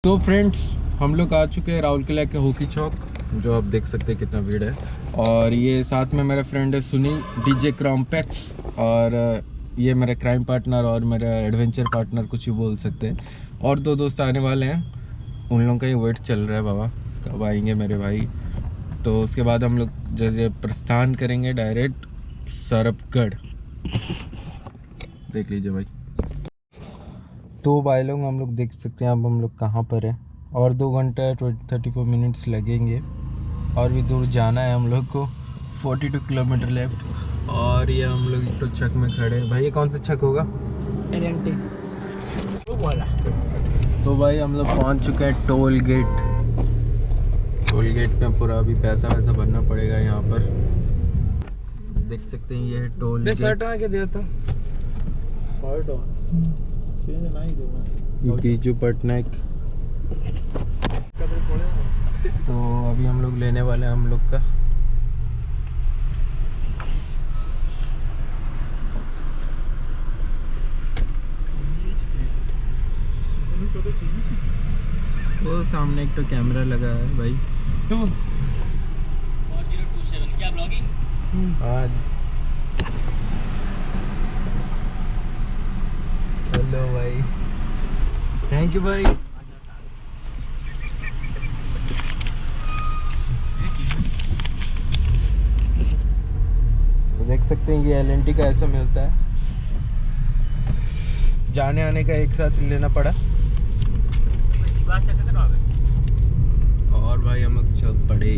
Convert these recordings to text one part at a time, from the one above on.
तो फ्रेंड्स हम लोग आ चुके हैं राउरकेला के होकी चौक, जो आप देख सकते हैं कितना भीड़ है। और ये साथ में मेरा फ्रेंड है सुनील डीजे क्रॉम्पैक्स, और ये मेरा क्राइम पार्टनर और मेरा एडवेंचर पार्टनर कुछ भी बोल सकते हैं। और दो दोस्त आने वाले हैं, उन लोगों का ही वेट चल रहा है बाबा कब आएंगे मेरे भाई। तो उसके बाद हम लोग जैसे प्रस्थान करेंगे डायरेक्ट सरफगढ़। देख लीजिए भाई। तो भाई लोग हम लोग देख सकते हैं अब हम लोग कहाँ पर है, और 2 घंटा 34 मिनट्स लगेंगे और भी दूर जाना है हम लोग को। 42 किलोमीटर लेफ्ट। और ये हम लोग एक तो छक में खड़े हैं भाई। ये कौन सा छक होगा? LNT वाला। तो भाई हम लोग पहुँच चुके हैं टोल गेट। टोल गेट में पूरा अभी पैसा वैसा भरना पड़ेगा यहाँ पर। देख सकते हैं ये है टोल गेट। शर्ट आके दिया था बीजू पटनायक। तो अभी हम लोग लेने वाले हैं हम लोग का वो सामने एक तो कैमरा लगा है भाई। 4027 क्या ब्लॉगिंग आज हेलो भाई, थैंक यू भाई। तो देख सकते हैं ये LNT का ऐसा मिलता है। जाने आने का एक साथ लेना पड़ा। और भाई हम लोग चल पड़े।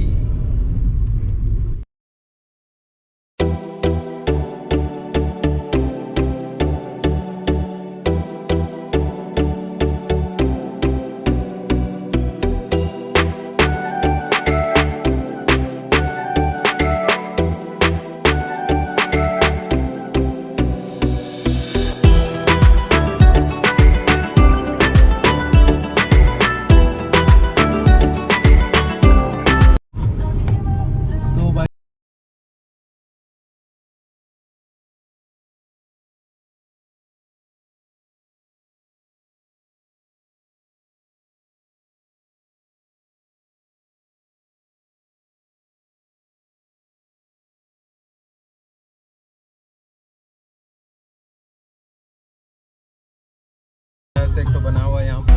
एक तो बना हुआ है यहाँ पर।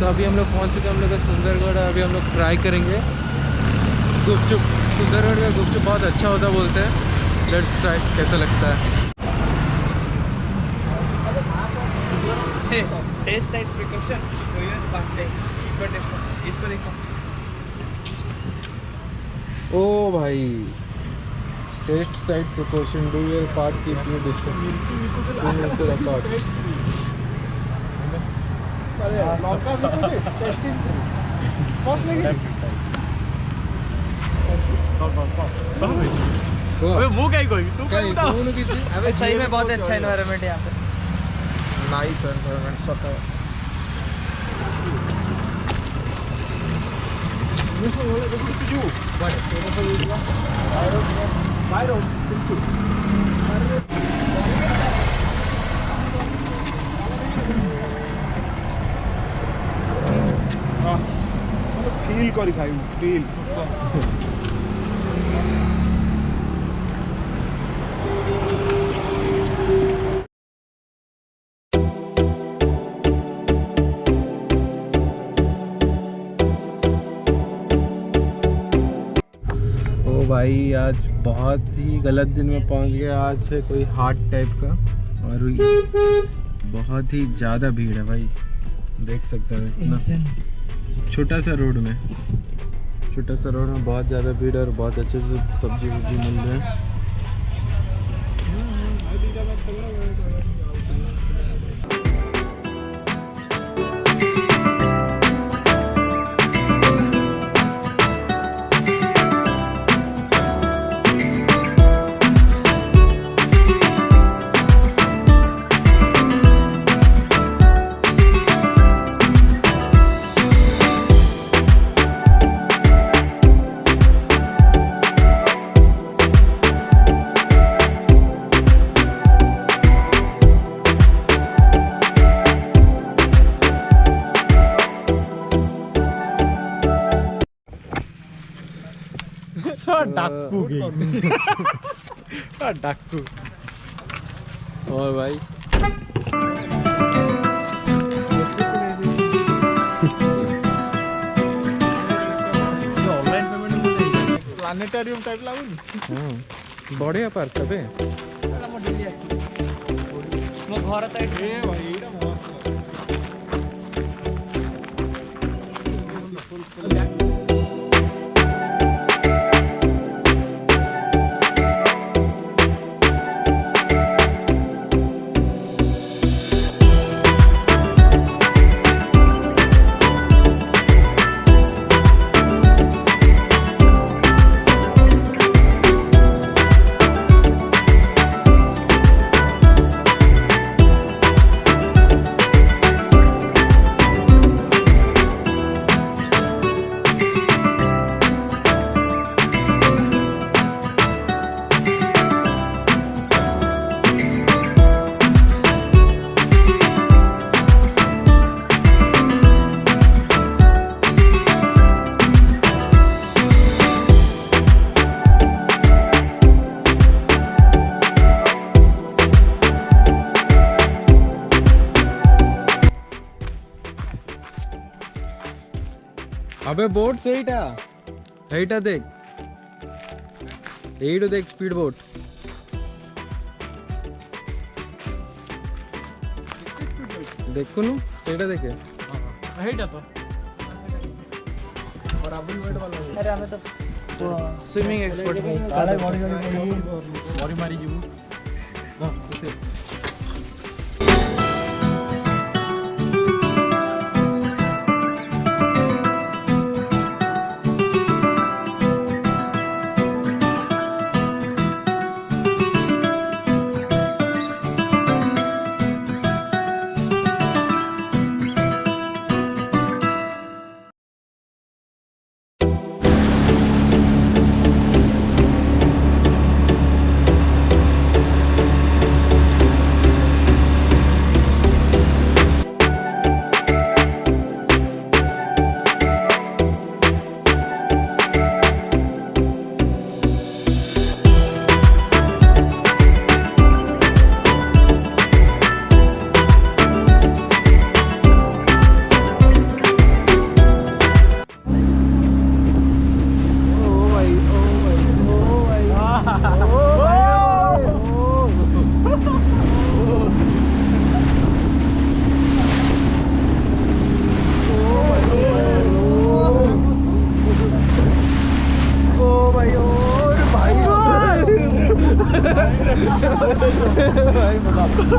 तो अभी हम लोग पहुँच चुके हैं हम लोग सुंदरगढ़। अभी हम लोग ट्राई करेंगे गुपचुप। सुंदरगढ़ का गुपचुप बहुत अच्छा होता बोलते हैं। लेट्स ट्राई कैसा लगता है। टेस्ट साइड प्रिकॉशन इसको देखो। ओ भाई, test side precaution do your part keep you distance to the part. अबे वो क्या कोई तू क्या बता। अबे सही में बहुत अच्छा एनवायरनमेंट है यहाँ पे। नाइस एनवायरनमेंट सब है। फील करी खाई फील। ओ भाई आज बहुत ही गलत दिन में पहुंच गए। आज है कोई हाट टाइप का और बहुत ही ज़्यादा भीड़ है भाई। देख सकते हैं इतना छोटा सा रोड में बहुत ज़्यादा भीड़ है और बहुत अच्छे से सब्जी मिल रहे हैं। डाकू डाकू और भाई ऑनलाइन पेमेंट प्लानेटारियम टाइप लागुनी बढ़िया पार्क तबे चला मो डेली आसी मो घर त ए भाई एटा मस्त अबे बोट ସେଇଟା ଏଇଟା देख ଏଇଟା देख स्पीड बोट देखुनु ସେଇଟା देखे हेटा तो बराबर वेट वाला अरे हमें तो स्विमिंग एक्सपर्ट है काले बड़ी मारी जीवु ना उसे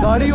गाड़ी